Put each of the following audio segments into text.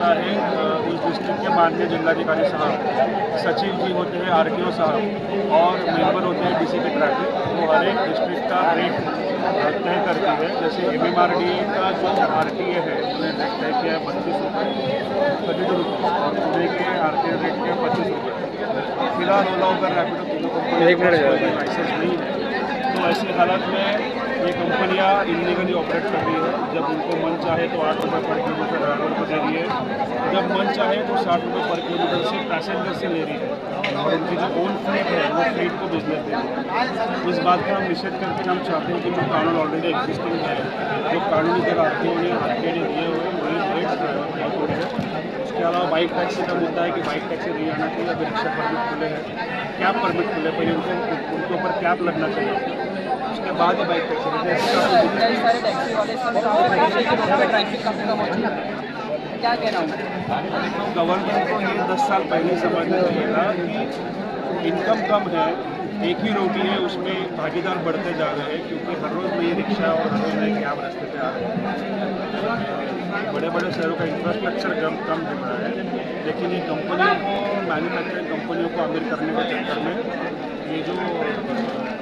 है उस डिस्ट्रिक्ट के माननीय जिलाधिकारी साहब, सचिव जी होते हैं आरटीओ साहब और मेंबर होते हैं डीसीपी ट्रैफिक। वो हर एक डिस्ट्रिक्ट का रेट तय करती है। जैसे एमएमआरडी का जो आरटीए है उन्होंने रेट तय किया है 32 रुपये 32 रुपये और पुणे के आरटीए रेट के 25 रुपये। फिलहाल ओला उबर रैपिडो तीनों कंपनी लाइसेंस नहीं है, तो ऐसे हालत में ये कंपनियां इलीगली ऑपरेट कर रही है। जब उनको मन चाहे तो 8 रुपये पर किलोमीटर ड्राइवर को दे रही है, जब मन चाहे तो 60 रुपये पर किलोमीटर से पैसेंजर से ले रही है और उनकी जो ओन फ्लीट है वो फ्लीट को बिजनेस दे रही है। इस बात का हम निषेध करके हम चाहते हैं कि जो कानून ऑलरेडी एग्जिस्टिंग है, जो कानूनी जो आरटीओ ने दिए हुए वही रेट्स बहुत हो रहे हैं। उसके अलावा बाइक टैक्सी का मुद्दा है कि बाइक टैक्सी नहीं आना चाहिए। अभी रिक्शा परमिट खुले हैं, कैब परमिट खुले, पहले उनके ऊपर कैब लगना चाहिए, उसके बाद ही बाइक टैक्सी। क्या कहना हूँ गवर्नमेंट को ये 10 साल पहले समझना चाहिए था कि इनकम कम है, एक ही रोटी है, उसमें भागीदार बढ़ते जा रहे हैं क्योंकि हर रोज़ नई रिक्शा और हर रोज़ नए कैब रास्ते पे आ रहे हैं। बड़े बड़े शहरों का इंफ्रास्ट्रक्चर कम दिख रहा है, लेकिन ये कंपनियों को, मैन्युफैक्चरिंग कंपनियों को अमीर करने के चक्कर में ये जो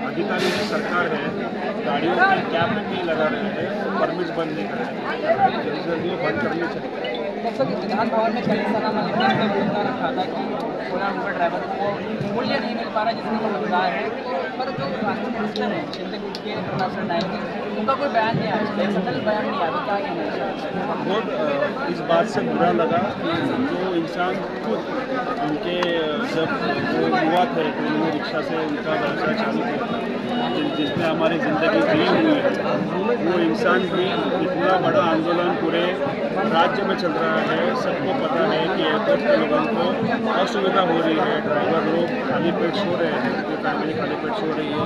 अधिकारी की सरकार है गाड़ियों की कैब नहीं लगा रहे हैं, परमिट बंद नहीं कर रहे हैं, जल्दी वो बंद करनी चाहिए। विधान भवन में कई सारा मुद्दा रखा था कि ओला उबर ड्राइवर को मूल्य नहीं मिल पा रहा जिसमें वो मददगार है, पर जो राष्ट्रीय मिनिस्टर हैं शिंदे के प्रोफेसर नायक, उनका कोई बयान नहीं आया, सटल बयान नहीं आया, तो क्या कहना है? बहुत इस बात से बुरा लगा कि जो इंसान खुद उनके जब वो युवा थे तो उन्होंने रिक्शा से उनका व्यवसाय चालू किया था, जिसमें हमारी ज़िंदगी जी हुई है, वो इंसान भी इतना बड़ा आंदोलन पूरे राज्य में चल रहा है। सबको पता है कि एयरपोर्ट के लोगों को असुविधा हो रही है, ड्राइवर लोग खाली पेट सो रहे हैं, उनकी फैमिली खाली पेट सो रही है।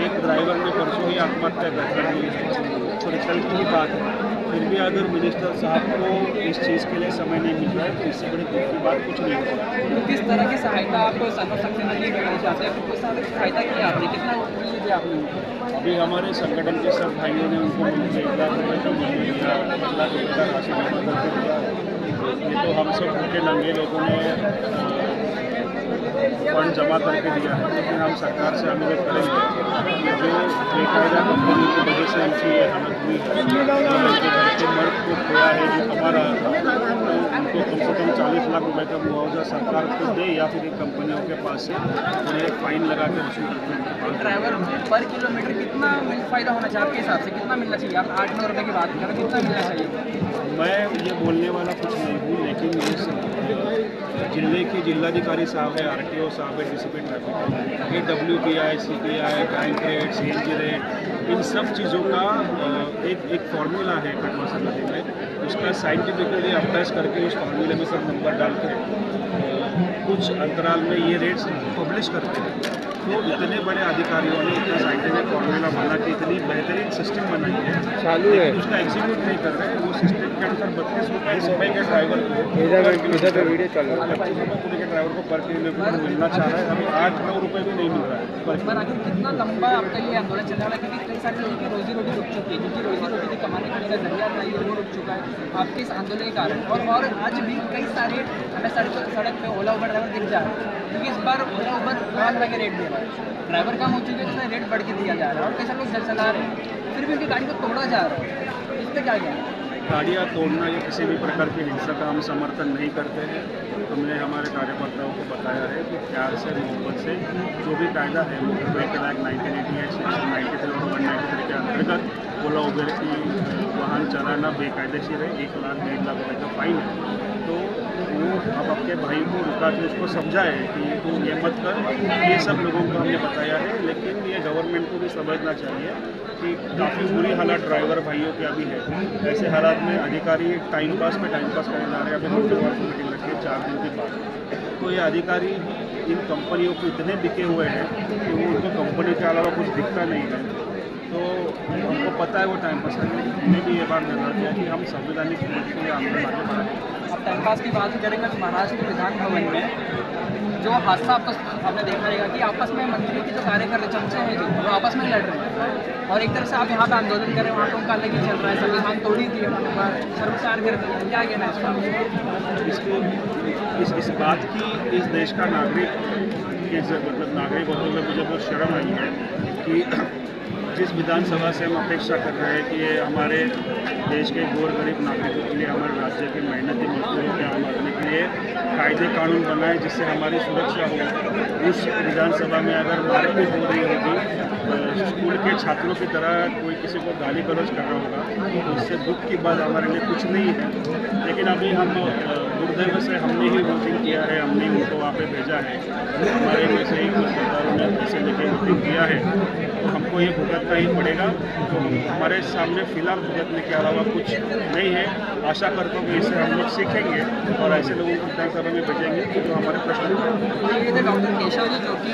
एक ड्राइवर ने परसों ही आत्महत्या कर ली है, तो रिजल्ट की बात है। फिर भी अगर मिनिस्टर साहब को इस चीज़ के लिए समय नहीं मिल रहा है तो इससे बड़ी दुख की बात कुछ नहीं होगी। तो किस तरह की सहायता आपको संभव सक्सेना की करना चाहते हैं? किस तरह की सहायता की आपने, कितना मूल्य दिया आपने? अभी हमारे संगठन के सब भाइयों ने उनको 1 लाख रुपये का मूल्य दिया, 1 लाख रुपये का राशि जमा करके दिया। ये तो हम सब भूखे नंगे लोगों ने फंड जमा करके दिया है, लेकिन हम सरकार से अनुरोध करेंगे कि जो बेकायदा कंपनी की वजह से उनकी ये हालत हुई है, जो घर के मर्द को खोया है, जो कमा रहा था, तो उनको कम से कम 40 लाख रुपए का मुआवजा सरकार को दे या फिर इन कंपनियों के पास से उन्हें एक फाइन लगा के वसूल करते। ड्राइवर पर किलोमीटर कितना फ़ायदा होना चाहिए आपके हिसाब से, कितना मिलना चाहिए? आप 8-9 रुपये की बात करें, कितना मिलना चाहिए? मैं ये बोलने वाला कुछ नहीं हूँ, लेकिन जिले के जिलाधिकारी साहब है, आरटीओ साहब है, डीसीपी ट्रैफिक, ये WPI, CPI, bank rate, CNG rate, इन सब चीज़ों का एक फॉर्मूला है कटवा संगठन में। उसका साइंटिफिकली अभ्यास करके उस फार्मूले में सब नंबर डाल के कुछ अंतराल में ये रेट्स पब्लिश करते हैं। तो इतने बड़े अधिकारियों ने इतना साइंटिफिक फॉर्मूला बना के इतनी बेहतरीन सिस्टम बनाई है, चालू है, उसका एग्जीक्यूट नहीं कर रहे हैं। वो सिस्टम के अनुसार 32 रुपये के ड्राइवर को 25 रुपये पूरे के ड्राइवर को पर किलोमीटर मिलना चाह रहा है। अभी 8-9 रुपये भी नहीं मिल रहा है। पर आखिर कितना लंबा आपका ये आंदोलन चल रहा है? क्योंकि कई सारे लोगों की रोजी रोटी रुक चुकी है, क्योंकि रोजी रोटी की कमाने का जरिया था ये वो रुक चुका है आपके इस आंदोलन के कारण। और आज भी कई सारे हमें सड़क पे ओला उबर ड्राइवर दिख जा रहे हैं, क्योंकि इस बार ओला उबर बहुत तरह के रेट दे रहा है, ड्राइवर कम हो चुके हैं तो रेट बढ़ के दिया जा रहा है और कई सारे लोग चला रहे हैं, फिर भी उनकी गाड़ी को तोड़ा जा रहा है। इस पर क्या कहना? गाड़ियाँ तोड़ना या किसी भी प्रकार की हिंसा का हम समर्थन नहीं करते हैं। हमने हमारे कार्यकर्ताओं को बताया है कि प्यार से, मोहब्बत से जो भी कायदा है वो 1988 सेक्शन 93 और 193 के अंतर्गत ओला उबर की वाहन चलाना बेकायदेशीर है, 1 लाख 1.5 लाख रुपये का फाइन है। तो वो अब आपके भाई को रुका के उसको समझाए कि तू ये मत कर। ये सब लोगों को हमने बताया है, लेकिन ये गवर्नमेंट को भी समझना चाहिए कि काफ़ी बुरी हालत ड्राइवर भाइयों की अभी है। ऐसे हालात में अधिकारी टाइम पास करने जा रहे हैं। अभी मंगलवार को मीटिंग रखी है 4 दिन के बाद, तो ये अधिकारी इन कंपनियों को इतने बिके हुए हैं कि वो उनको कंपनी के अलावा कुछ दिखता नहीं है। तो हमको पता है वो टाइम पास करने, हमने भी ये बात निर्णय किया कि हम संवैधानिक रूप से आंदोलन आगे बढ़ाएंगे। टाइम पास की बात करें कल महाराष्ट्र विधान भवन में जो हादसा आपने देखा रहेगा कि आपस में मंत्री के जो कार्यकर्ता चमचे हैं जो वो आपस में लड़ रहे हैं और एक तरह से आप यहाँ पे आंदोलन कर रहे हैं, वहाँ पे उनका अलग ही चल रहा है, संविधान तोड़ी थी उन्होंने, शर्मसार कर दिया, क्या कहना है इसका? इस बात की इस देश का नागरिक मतलब नागरिक होते हुए मुझे बहुत शर्म आई है कि जिस विधानसभा से हम अपेक्षा कर रहे हैं कि ये हमारे देश के गोर गरीब नागरिकों के लिए, हमारे राज्य के मेहनती मजदूरों के आम आदमी के लिए कायदे कानून बनाए जिससे हमारी सुरक्षा हो, उस विधानसभा में अगर मारपीट हो रही होगी, स्कूल के छात्रों की तरह कोई किसी को गाली गलौज कर रहा होगा, तो इससे दुख की बात हमारे लिए कुछ नहीं है। लेकिन अभी हम दुर्दैव से हमने ही वोटिंग किया है, हमने उनको वहाँ पे भेजा है, हमारे में से ही कुछ सरकारों ने पैसे लेके वोटिंग किया है, तो हमको ये भुगतना ही पड़ेगा। तो हमारे सामने फिलहाल भुगतने के अलावा कुछ नहीं है। आशा करता हूँ कि इससे हम लोग सीखेंगे और ऐसे लोगों को विधानसभा में भेजेंगे जो हमारे प्रश्न डॉक्टर केशव जी जो कि